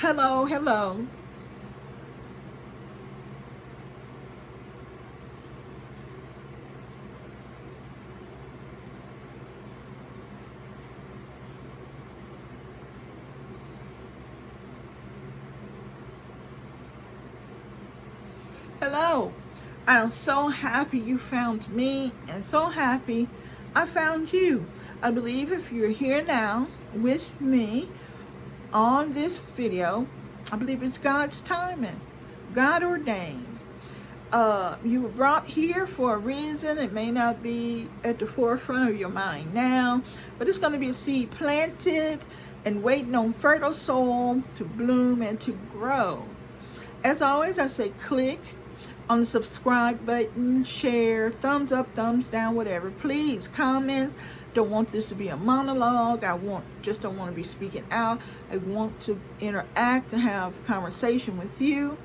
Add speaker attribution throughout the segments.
Speaker 1: Hello, hello. Hello. I'm so happy you found me and so happy I found you. I believe if you're here now with me on this video, I believe it's God's timing, God ordained. You were brought here for a reason. It may not be at the forefront of your mind now, but it's going to be a seed planted and waiting on fertile soil to bloom and to grow. As always, I say click on the subscribe button, share, thumbs up, thumbs down, whatever. Please, comments. Don't want this to be a monologue. Just don't want to be speaking out. I want to interact and have conversation with you.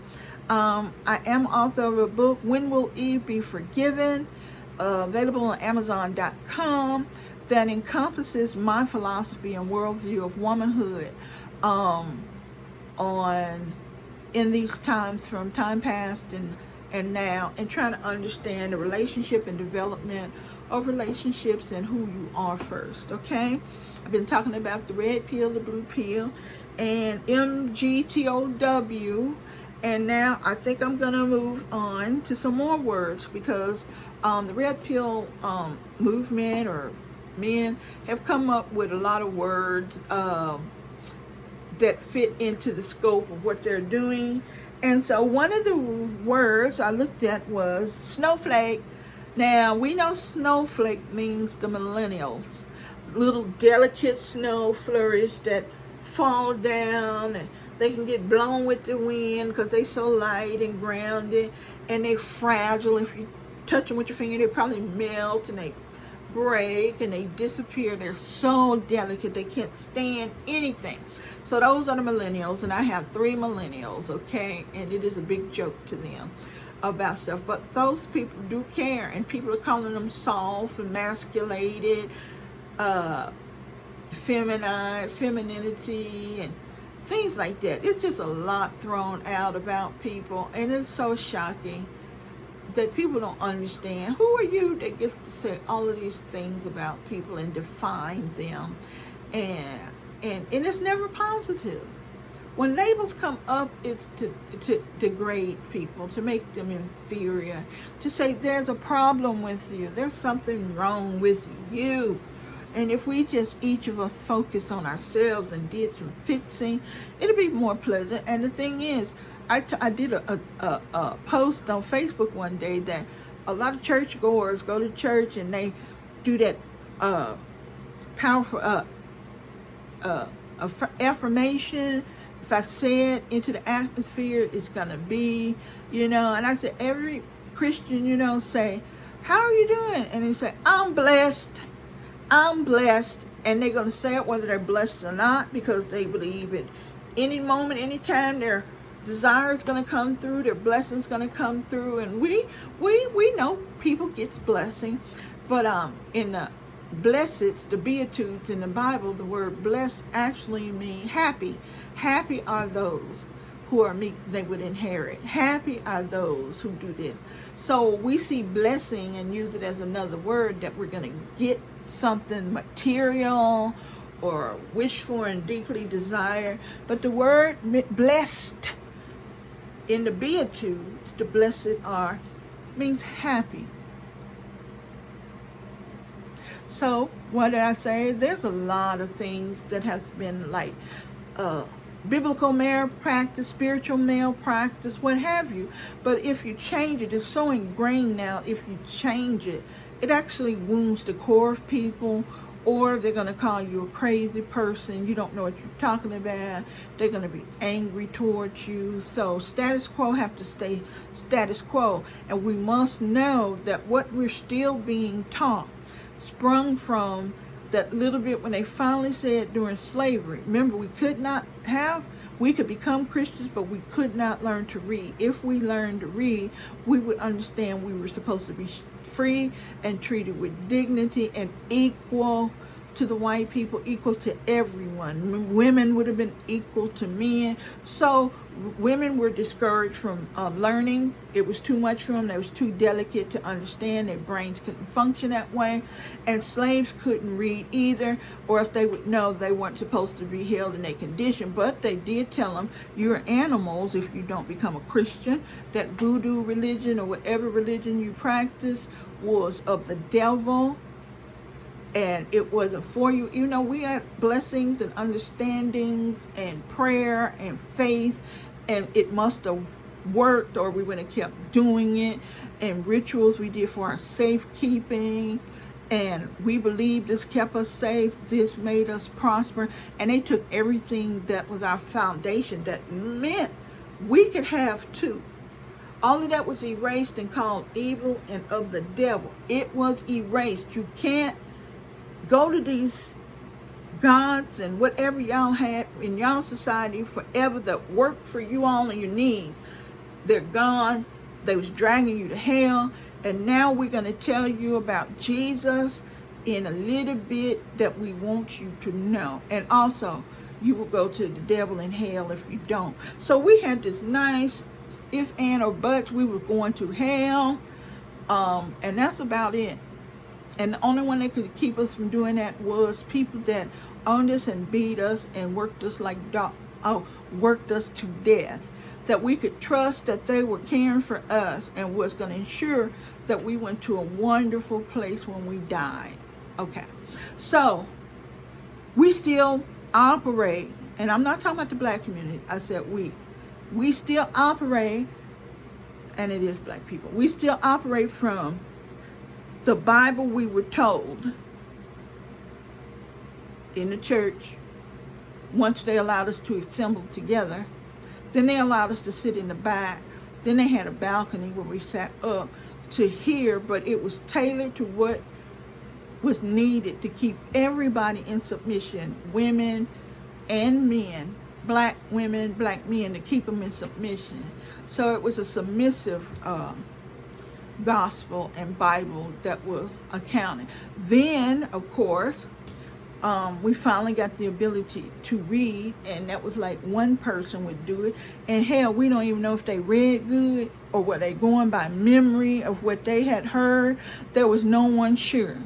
Speaker 1: I am author of a book, When Will Eve Be Forgiven? Available on Amazon.com, that encompasses my philosophy and worldview of womanhood in these times, from time past and now, and trying to understand the relationship and development of relationships and who you are first. Okay, I've been talking about the red pill, the blue pill, and MGTOW. And now I think I'm going to move on to some more words, because the red pill movement, or men, have come up with a lot of words that fit into the scope of what they're doing. And so one of the words I looked at was snowflake. Now, we know snowflake means the millennials. Little delicate snow flurries that fall down, and they can get blown with the wind because they're so light and grounded, and they're fragile. If you touch them with your finger, they probably melt and they break and they disappear. They're so delicate, they can't stand anything. So those are the millennials, and I have 3 millennials, okay? And it is a big joke to them about stuff, but those people do care, and people are calling them soft, emasculated, femininity, and things like that. It's just a lot thrown out about people, and it's so shocking that people don't understand. Who are you that gets to say all of these things about people and define them? And it's never positive. When labels come up, it's to degrade people, to make them inferior, to say there's a problem with you, there's something wrong with you. And if we just, each of us, focus on ourselves and did some fixing, it'll be more pleasant. And the thing is, I did a post on Facebook one day that a lot of churchgoers go to church and they do that powerful affirmation. If I say it into the atmosphere, it's going to be, and I said, every Christian, say, how are you doing? And they say, I'm blessed. I'm blessed. And they're going to say it whether they're blessed or not, because they believe at any moment, anytime, their desire is going to come through, their blessing is going to come through. And we know people get blessing, but in the blesseds, the beatitudes in the Bible, the word blessed actually means happy. Happy are those who are meek, they would inherit. Happy are those who do this. So we see blessing and use it as another word that we're going to get something material or wish for and deeply desire. But the word blessed in the beatitudes, the blessed are, means happy. So what did I say? There's a lot of things that has been like biblical male practice, spiritual male practice, what have you. But if you change it, it's so ingrained now. If you change it, it actually wounds the core of people, or they're going to call you a crazy person. You don't know what you're talking about. They're going to be angry towards you. So status quo have to stay status quo. And we must know that what we're still being taught sprung from that little bit when they finally said during slavery. Remember, we could become Christians, but we could not learn to read. If we learned to read, we would understand we were supposed to be free and treated with dignity and equal to the white people, equal to everyone. Women would have been equal to men. So women were discouraged from learning. It was too much for them. They was too delicate to understand. Their brains couldn't function that way. And slaves couldn't read either, or else they would know they weren't supposed to be held in a condition. But they did tell them, you're animals if you don't become a Christian. That voodoo religion or whatever religion you practice was of the devil. And it wasn't for you. You know, we had blessings and understandings and prayer and faith, and it must have worked, or we would have kept doing it. And rituals we did for our safekeeping, and we believed this kept us safe, this made us prosper. And they took everything that was our foundation that meant we could have too. All of that was erased and called evil and of the devil. It was erased. You can't go to these gods and whatever y'all had in y'all society forever that worked for you all and your needs. They're gone. They was dragging you to hell. And now we're going to tell you about Jesus in a little bit that we want you to know. And also, you will go to the devil in hell if you don't. So we had this nice if, and, or buts. We were going to hell. And that's about it. And the only one that could keep us from doing that was people that owned us and beat us and worked us worked us to death. That we could trust that they were caring for us and was going to ensure that we went to a wonderful place when we died. Okay, so we still operate, and I'm not talking about the black community. I said we still operate, and it is black people. We still operate from the Bible we were told in the church. Once they allowed us to assemble together, then they allowed us to sit in the back. Then they had a balcony where we sat up to hear, but it was tailored to what was needed to keep everybody in submission, women and men, black women, black men, to keep them in submission. So it was a submissive gospel and Bible that was accounted. Then, of course, we finally got the ability to read, and that was like one person would do it. And hell, we don't even know if they read good or were they going by memory of what they had heard. There was no one sure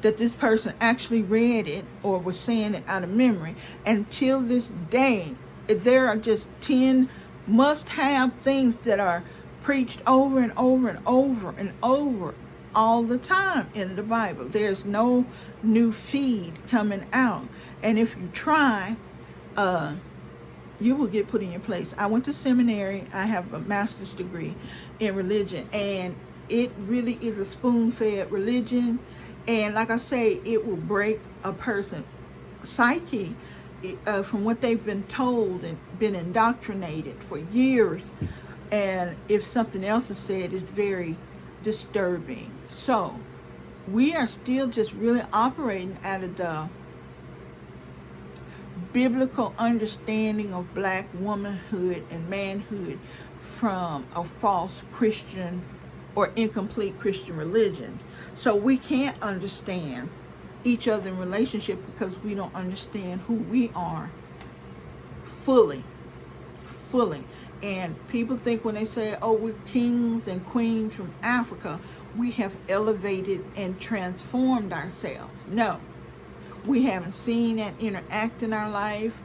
Speaker 1: that this person actually read it or was saying it out of memory. Until this day, there are just 10 must-have things that are preached over and over and over and over all the time in the Bible. There's no new feed coming out. And if you try, you will get put in your place. I went to seminary. I have a master's degree in religion, and it really is a spoon-fed religion. And like I say, it will break a person's psyche from what they've been told and been indoctrinated for years. And if something else is said, it's very disturbing. So we are still just really operating out of the biblical understanding of black womanhood and manhood from a false Christian or incomplete Christian religion. So we can't understand each other in relationship because we don't understand who we are fully. And people think when they say, oh, we're kings and queens from Africa, we have elevated and transformed ourselves. No, we haven't seen that interact in our life.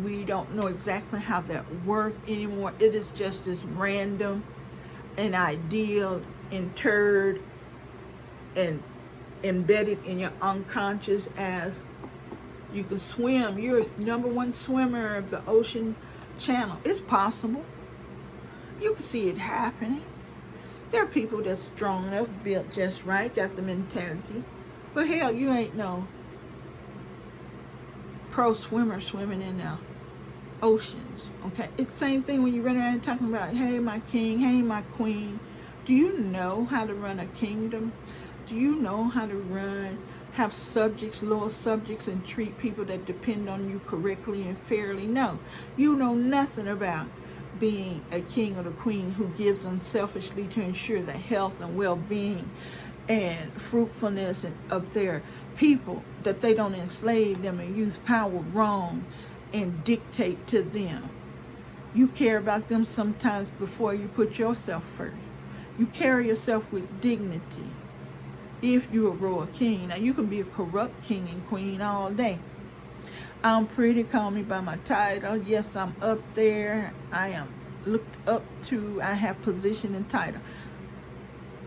Speaker 1: We don't know exactly how that worked anymore. It is just as random, an ideal, interred, and embedded in your unconscious as you can swim. You're a #1 swimmer of the ocean channel. It's possible. You can see it happening. There are people that's strong enough, built just right, got the mentality. But hell, you ain't no pro swimmer swimming in the oceans. Okay, it's the same thing when you run around talking about, hey, my king, hey, my queen. Do you know how to run a kingdom? Do you know how to have subjects, loyal subjects, and treat people that depend on you correctly and fairly? No, you know nothing about being a king or the queen who gives unselfishly to ensure the health and well-being and fruitfulness and of their people, that they don't enslave them and use power wrong and dictate to them. You care about them sometimes before you put yourself first. You carry yourself with dignity if you're a royal king. Now, you can be a corrupt king and queen all day. I'm pretty, call me by my title. Yes, I'm up there. I am looked up to. I have position and title.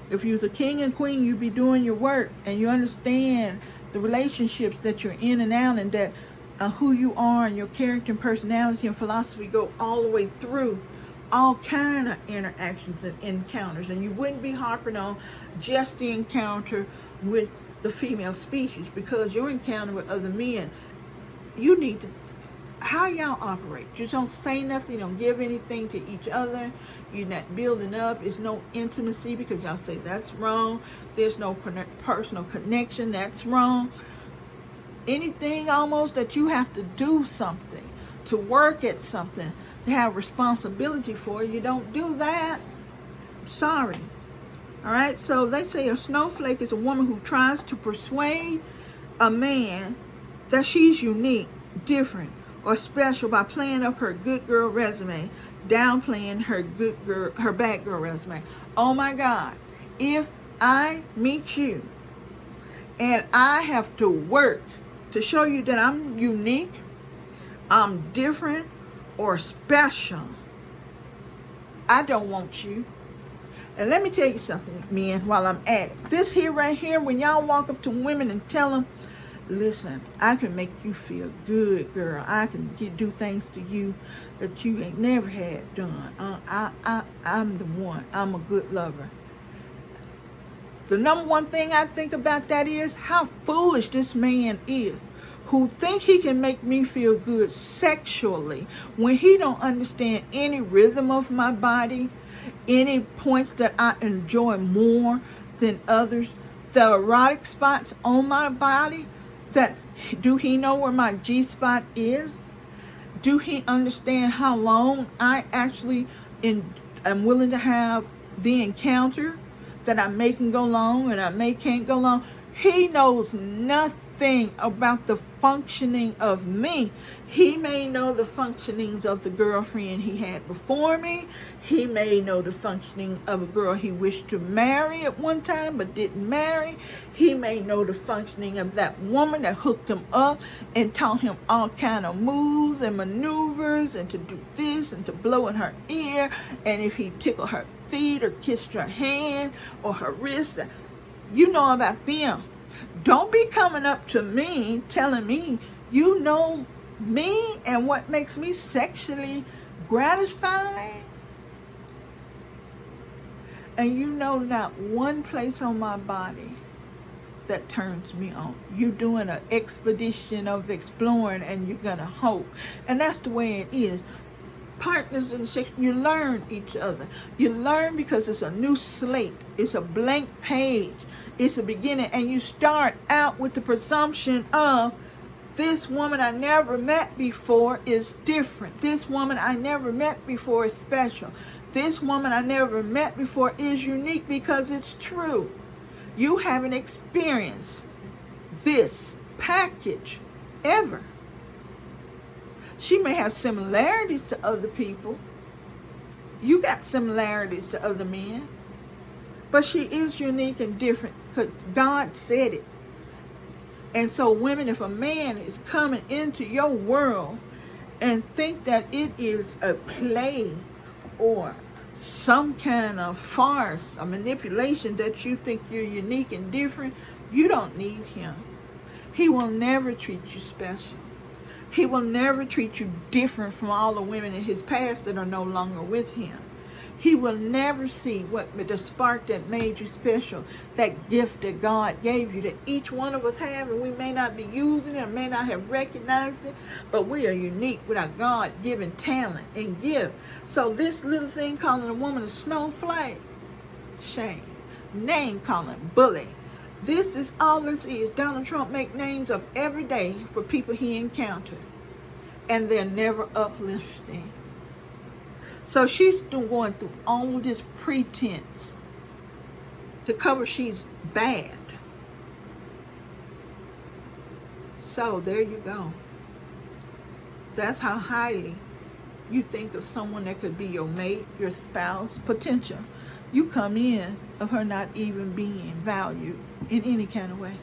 Speaker 1: If you was a king and queen, you'd be doing your work, and you understand the relationships that you're in and out, and that who you are and your character and personality and philosophy go all the way through all kind of interactions and encounters. And you wouldn't be harping on just the encounter with the female species, because your encounter with other men, you need to, how y'all operate. You don't say nothing, you don't give anything to each other, you're not building up, it's no intimacy because y'all say that's wrong, there's no personal connection, that's wrong. Anything almost that you have to do something, to work at something, to have responsibility for, you don't do that. Sorry. All right, so they say a snowflake is a woman who tries to persuade a man that she's unique, different, or special by playing up her good girl resume, downplaying her bad girl resume. Oh my God, if I meet you and I have to work to show you that I'm unique, I'm different, or special, I don't want you. And let me tell you something, men, while I'm at it. This here right here, when y'all walk up to women and tell them, listen, I can make you feel good, girl. I can do things to you that you ain't never had done. I'm the one. I'm a good lover. The number one thing I think about that is how foolish this man is, who think he can make me feel good sexually when he don't understand any rhythm of my body, any points that I enjoy more than others, the erotic spots on my body. That, do he know where my G-spot is? Do he understand how long I actually am willing to have the encounter, that I may can go long and I may can't go long? He knows nothing about the functioning of me. He may know the functionings of the girlfriend he had before me. He may know the functioning of a girl he wished to marry at one time but didn't marry. He may know the functioning of that woman that hooked him up and taught him all kind of moves and maneuvers and to do this and to blow in her ear, and if he tickled her feet or kissed her hand or her wrist. You know about them. Don't be coming up to me telling me you know me and what makes me sexually gratified, and you know not one place on my body that turns me on. You doing an expedition of exploring, and you're gonna hope, and that's the way it is. Partners in sex, you learn each other. You learn because it's a new slate. It's a blank page. It's a beginning, and you start out with the presumption of, this woman I never met before is different. This woman I never met before is special. This woman I never met before is unique, because it's true. You haven't experienced this package ever. She may have similarities to other people. You got similarities to other men. But she is unique and different because God said it. And so women, if a man is coming into your world and think that it is a play or some kind of farce, a manipulation, that you think you're unique and different, you don't need him. He will never treat you special. He will never treat you different from all the women in his past that are no longer with him. He will never see what the spark that made you special, that gift that God gave you, that each one of us have, and we may not be using it or may not have recognized it, but we are unique with our God-given talent and gift. So this little thing calling a woman a snowflake, shame. Name calling, bully. This is all this is. Donald Trump make names up every day for people he encountered, and they're never uplifting. So she's going through all this pretense to cover she's bad. So there you go. That's how highly you think of someone that could be your mate, your spouse, potential. You come in of her not even being valued in any kind of way.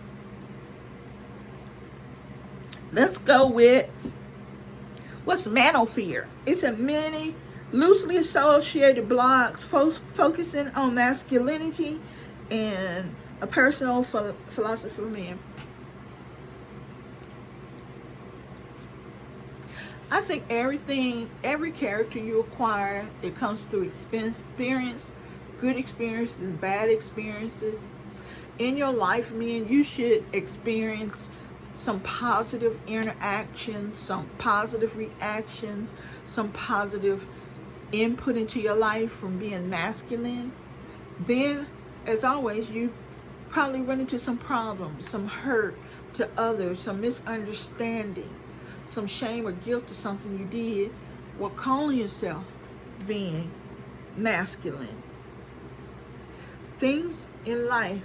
Speaker 1: Let's go with, what's manosphere? It's a many loosely associated blogs focusing on masculinity and a personal philosophy for men. I think every character you acquire, it comes through experience, good experiences and bad experiences. In your life, man, you should experience some positive interactions, some positive reactions, some positive input into your life from being masculine. Then, as always, you probably run into some problems, some hurt to others, some misunderstanding, some shame or guilt to something you did while calling yourself being masculine. Things in life,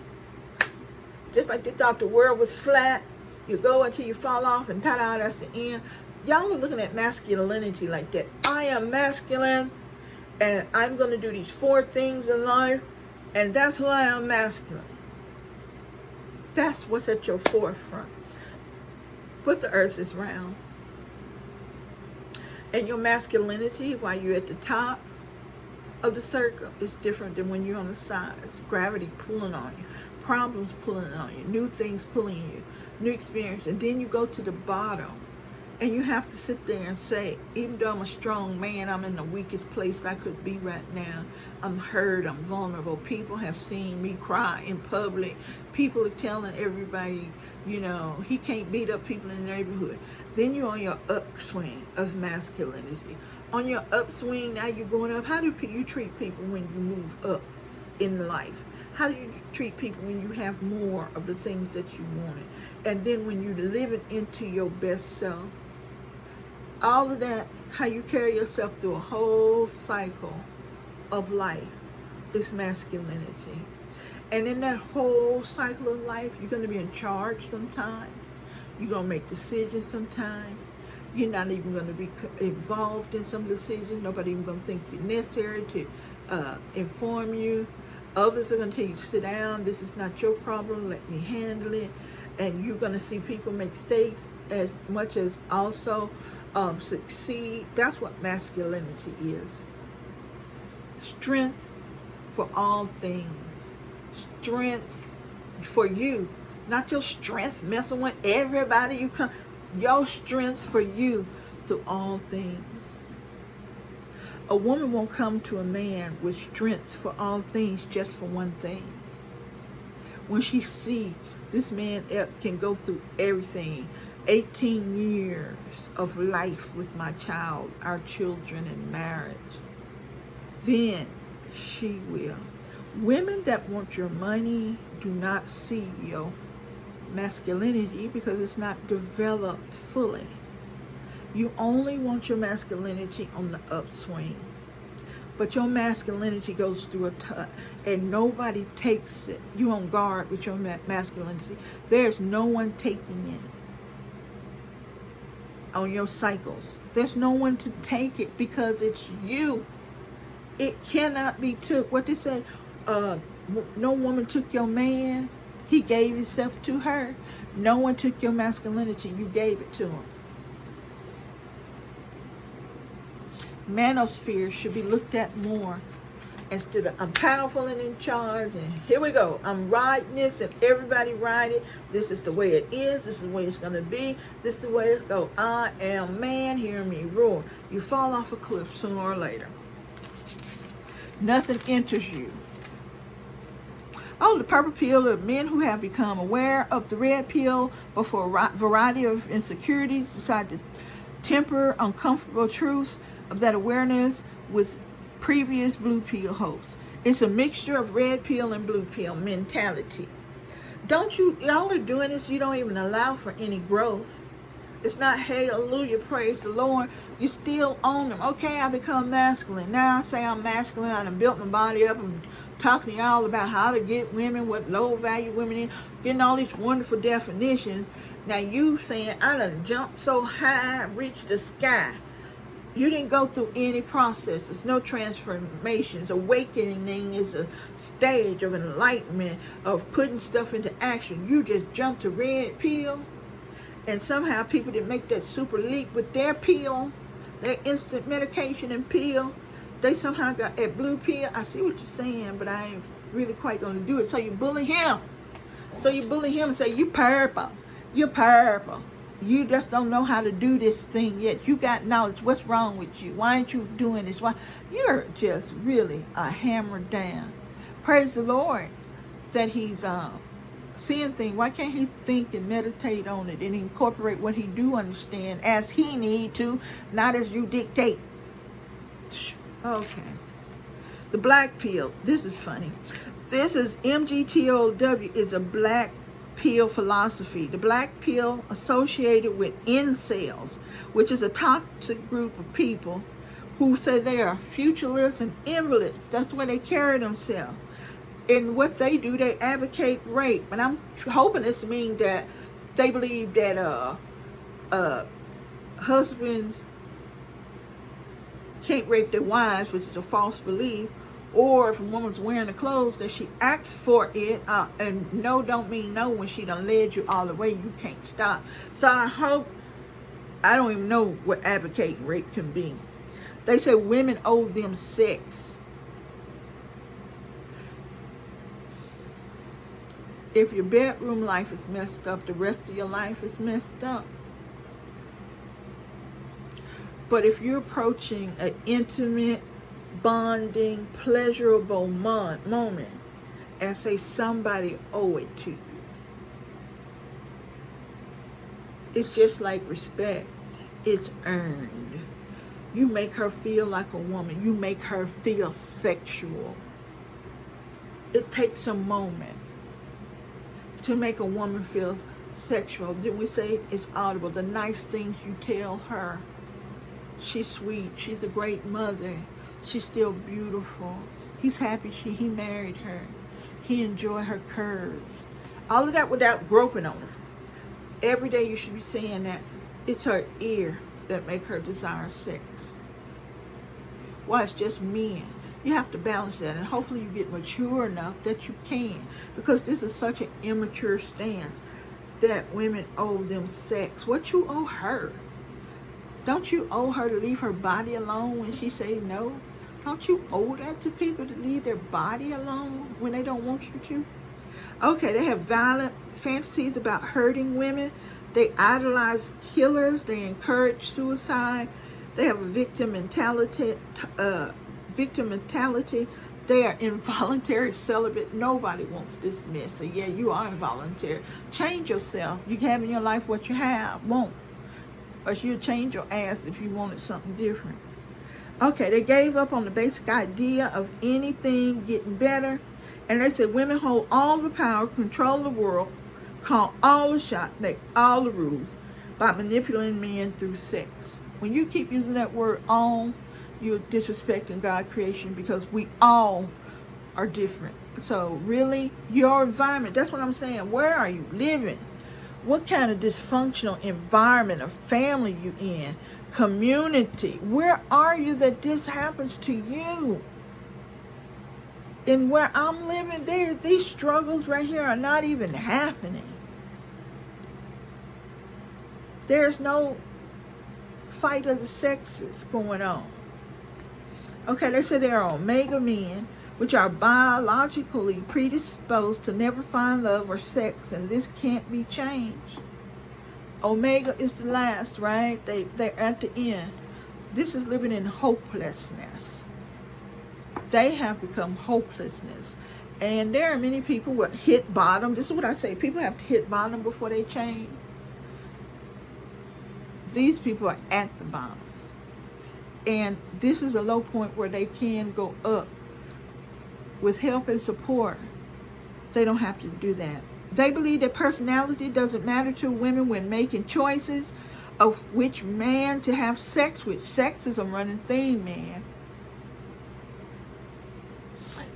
Speaker 1: just like they thought the world was flat, you go until you fall off and ta-da, that's the end. Y'all are looking at masculinity like that. I am masculine and I'm going to do these 4 things in life, and that's why I'm masculine. That's what's at your forefront. But the earth is round. And your masculinity, while you're at the top of the circle, is different than when you're on the sides. Gravity pulling on you, problems pulling on you, new things pulling you, new experience. And then you go to the bottom, and you have to sit there and say, even though I'm a strong man, I'm in the weakest place I could be right now. I'm hurt, I'm vulnerable. People have seen me cry in public. People are telling everybody, you know, he can't beat up people in the neighborhood. Then you're on your upswing of masculinity. On your upswing, now you're going up. How do you treat people when you move up in life? How do you treat people when you have more of the things that you wanted? And then when you're living into your best self, all of that, how you carry yourself through a whole cycle of life is masculinity. And in that whole cycle of life, you're going to be in charge sometimes. You're going to make decisions sometimes. You're not even going to be involved in some decisions. Nobody even going to think you're necessary to inform you. Others are going to tell you, sit down, this is not your problem, let me handle it. And you're going to see people make mistakes as much as also succeed. That's what masculinity is. Strength for all things. Strength for you. Not your strength messing with everybody you come. Your strength for you through all things. A woman won't come to a man with strength for all things just for one thing. When she sees this man can go through everything, 18 years of life with my child, our children, and marriage, then she will. Women that want your money do not see your masculinity because it's not developed fully. You only want your masculinity on the upswing. But your masculinity goes through a tough, and nobody takes it. You on guard with your masculinity. There's no one taking it on your cycles. There's no one to take it because it's you. It cannot be took. What they say, no woman took your man. He gave himself to her. No one took your masculinity. You gave it to him. Manosphere should be looked at more instead of I'm powerful and in charge and here we go, I'm riding this and everybody ride it, this is the way it is, this is the way it's going to be, this is the way it's go. I am man, hear me roar. You fall off a cliff sooner or later. Nothing enters you. Oh, the purple pill of men who have become aware of the red pill, but for a variety of insecurities decide to temper uncomfortable truths of that awareness with previous blue pill hopes. It's a mixture of red pill and blue pill mentality. Don't you, y'all are doing this, you don't even allow for any growth. It's not hallelujah, praise the Lord. You still own them. Okay, I become masculine. Now I say I'm masculine. I done built my body up. I'm talking to y'all about how to get women, what low value women is, getting all these wonderful definitions. Now you saying I done jumped so high, reached the sky. You didn't go through any processes, no transformations. Awakening is a stage of enlightenment, of putting stuff into action. You just jumped to red pill. And somehow people didn't make that super leap with their pill, their instant medication and pill. They somehow got that blue pill. I see what you're saying, but I ain't really quite going to do it. So you bully him. So you bully him and say, you purple. You're purple. You just don't know how to do this thing yet. You got knowledge. What's wrong with you? Why aren't you doing this? Why? You're just really a hammer down. Praise the Lord that he's seeing things. Why can't he think and meditate on it and incorporate what he do understand as he need to, not as you dictate? Okay. The black pill. This is funny. This is MGTOW is a black pill philosophy. The black pill associated with incels, which is a toxic group of people who say they are futurists and invalids. That's the way they carry themselves. And what they do, they advocate rape. And I'm hoping this means that they believe that husbands can't rape their wives, which is a false belief. Or if a woman's wearing the clothes, that she asks for it. And no don't mean no when she done led you all the way. You can't stop. So I hope, I don't even know what advocating rape can be. They say women owe them sex. If your bedroom life is messed up, the rest of your life is messed up. But if you're approaching an intimate, bonding, pleasurable moment and say somebody owe it to you, it's just like respect. It's earned. You make her feel like a woman. You make her feel sexual. It takes a moment to make a woman feel sexual. Then we say it's audible. The nice things you tell her. She's sweet. She's a great mother. She's still beautiful. He's happy he married her. He enjoyed her curves. All of that without groping on her. Every day you should be saying that. It's her ear that make her desire sex. Why, it's just men. You have to balance that, and hopefully you get mature enough that you can, because this is such an immature stance that women owe them sex. What you owe her? Don't you owe her to leave her body alone when she say no? Don't you owe that to people to leave their body alone when they don't want you to? Okay, they have violent fantasies about hurting women. They idolize killers. They encourage suicide. They have a victim mentality. They are involuntary celibate. Nobody wants this mess. So yeah, you are involuntary. Change yourself. You have in your life what you have. Won't. Or you'll change your ass if you wanted something different. Okay, they gave up on the basic idea of anything getting better. And they said women hold all the power, control the world, call all the shots, make all the rules by manipulating men through sex. When you keep using that word all, you're disrespecting God's creation, because we all are different. So really, your environment, that's what I'm saying. Where are you living? What kind of dysfunctional environment or family you in? Community. Where are you that this happens to you? And where I'm living, these struggles right here are not even happening. There's no fight of the sexes going on. Okay, they say there are omega men, which are biologically predisposed to never find love or sex, and this can't be changed. Omega is the last, right? They're at the end. This is living in hopelessness. They have become hopelessness. And there are many people who hit bottom. This is what I say. People have to hit bottom before they change. These people are at the bottom. And this is a low point where they can go up. With help and support, they don't have to do that. They believe that personality doesn't matter to women when making choices. of which man to have sex with. Sex is a running thing, man.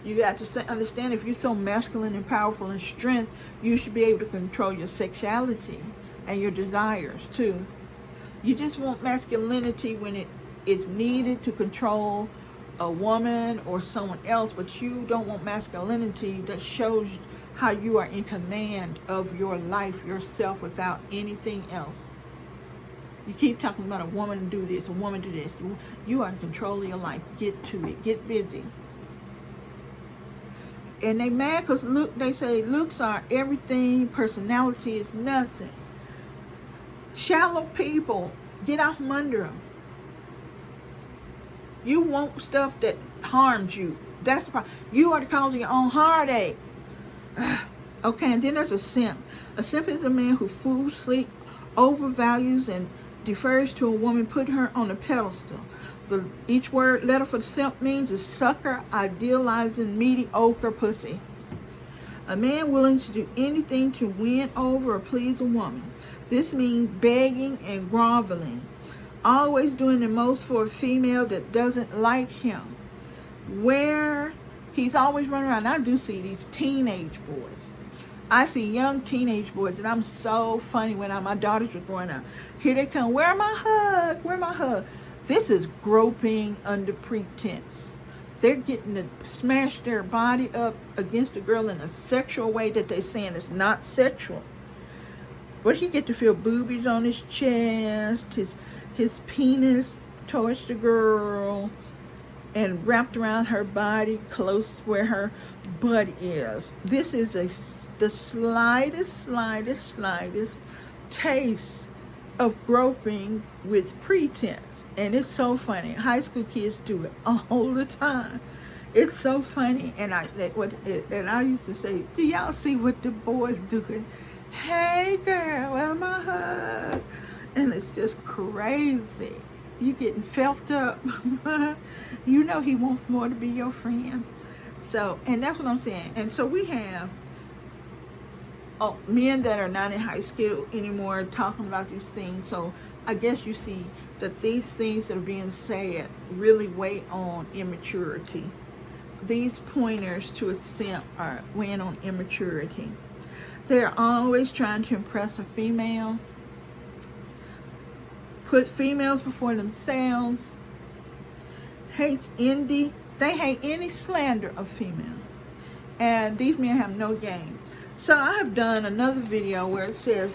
Speaker 1: You got to understand, if you're so masculine and powerful in strength, you should be able to control your sexuality and your desires too. You just want masculinity when it is needed to control a woman or someone else, but you don't want masculinity that shows how you are in command of your life, yourself, without anything else. You keep talking about a woman do this, a woman do this. You are in control of your life. Get to it. Get busy. And they mad because they say looks are everything, personality is nothing. Shallow people, get out from under them. You want stuff that harms you. That's the problem. You are the cause of your own heartache. Okay, and then there's a simp. A simp is a man who foolishly overvalues and defers to a woman, put her on a pedestal. Each letter for the simp means a sucker, idealizing, mediocre pussy. A man willing to do anything to win over or please a woman. This means begging and groveling. Always doing the most for a female that doesn't like him. Where he's always running around. I do see these teenage boys. I see young teenage boys, and I'm so funny when my daughters were growing up. Here they come, where my hug? Where my hug? This is groping under pretense. They're getting to smash their body up against a girl in a sexual way that they're saying is not sexual. But he get to feel boobies on his chest, his penis towards the girl, and wrapped around her body close where her butt is. This is the slightest taste of groping with pretense. And it's so funny. High school kids do it all the time. It's so funny. And I used to say, do y'all see what the boys doing? Hey girl, where my hug? And it's just crazy. You getting felt up. You know he wants more to be your friend. So, and that's what I'm saying. And so we have men that are not in high school anymore talking about these things. So I guess you see that these things that are being said really weigh on immaturity. These pointers to a simp are weighing on immaturity. They're always trying to impress a female, put females before themselves, hates envy. They hate any slander of female. And these men have no game. So I have done another video where it says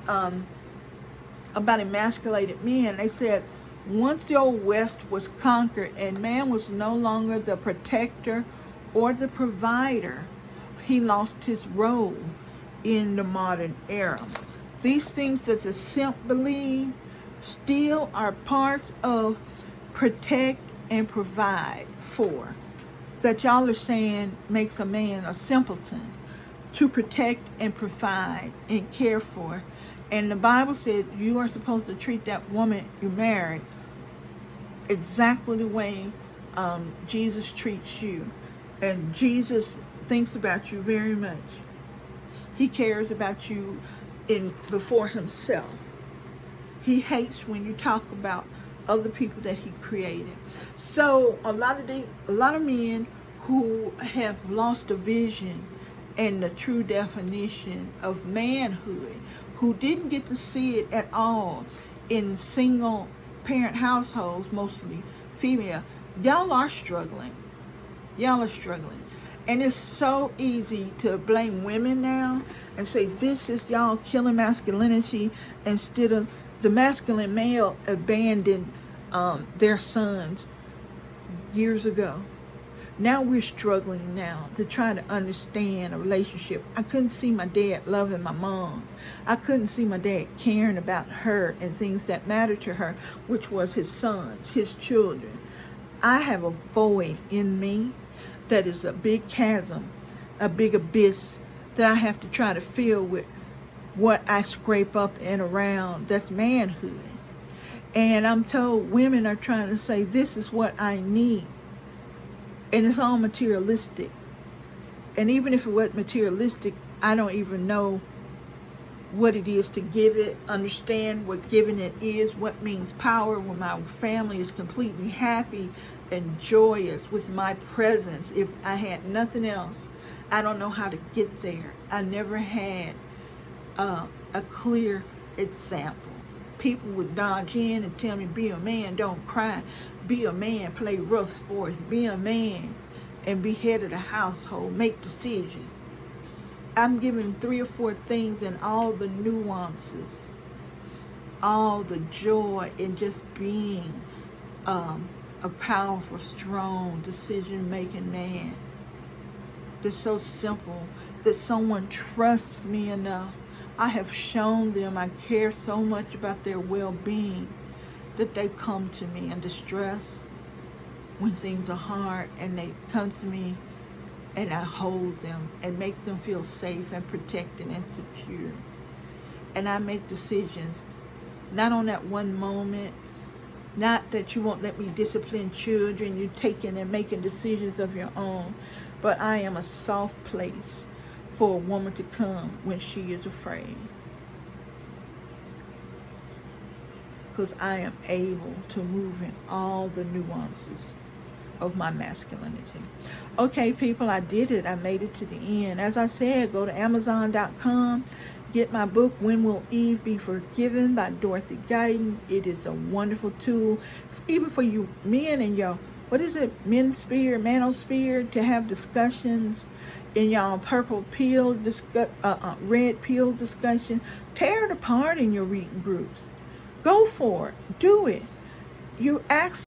Speaker 1: about emasculated men. They said once the old West was conquered and man was no longer the protector or the provider, he lost his role in the modern era. These things that the simp believe still are parts of protect and provide for, that y'all are saying makes a man a simpleton, to protect and provide and care for. And the Bible said you are supposed to treat that woman you married exactly the way Jesus treats you. And Jesus thinks about you very much. He cares about you before himself. He hates when you talk about other people that he created. So a lot of men who have lost a vision and the true definition of manhood, who didn't get to see it at all in single parent households, mostly female, y'all are struggling. Y'all are struggling. And it's so easy to blame women now and say this is y'all killing masculinity, instead of the masculine male abandoned their sons years ago. Now we're struggling now to try to understand a relationship. I couldn't see my dad loving my mom. I couldn't see my dad caring about her and things that mattered to her, which was his sons, his children. I have a void in me that is a big chasm, a big abyss that I have to try to fill with what I scrape up and around. That's manhood. And I'm told women are trying to say, this is what I need. And it's all materialistic. And even if it was materialistic, I don't even know what it is to give it, understand what giving it is, what means power, when my family is completely happy and joyous with my presence. If I had nothing else, I don't know how to get there. I never had a clear example. People would dodge in and tell me, be a man, don't cry. Be a man, play rough sports. Be a man and be head of the household, make decisions. I'm giving 3 or 4 things and all the nuances, all the joy in just being a powerful, strong, decision-making man. That's so simple that someone trusts me enough. I have shown them I care so much about their well-being that they come to me in distress when things are hard, and they come to me and I hold them and make them feel safe and protected and secure. And I make decisions, not on that one moment, not that you won't let me discipline children, you're taking and making decisions of your own, but I am a soft place for a woman to come when she is afraid. Because I am able to move in all the nuances of my masculinity. Okay, people, I did it. I made it to the end. As I said, go to Amazon.com. Get my book, When Will Eve Be Forgiven, by Dorothy Guyton. It is a wonderful tool, even for you men and your, manosphere, to have discussions in y'all purple pill, red pill discussion. Tear it apart in your reading groups. Go for it. Do it. You ask